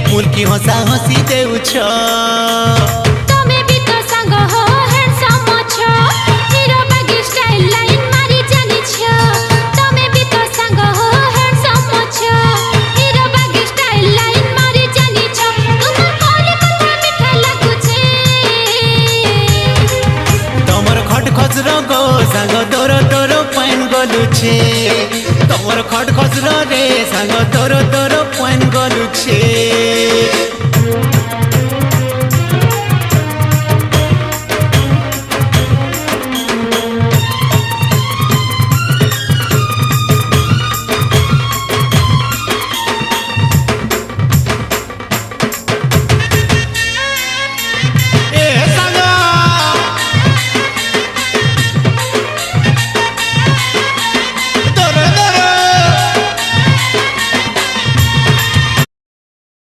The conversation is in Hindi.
मुल्की हंसा हंसी देउछ। तमे भी तो संग हो हैंडसम छ हीरो बागी स्टाइल लाइन मारी जानी छ। तमे भी तो संग हो हैंडसम छ हीरो बागी स्टाइल लाइन मारी जानी छ। तुम कौन कथा मीठा लागु छे तमर खट खचर गो सांग तोर तोर पैन गलुछे। तमर खट खचर रे सांग तोर तोर पैन गलुछे।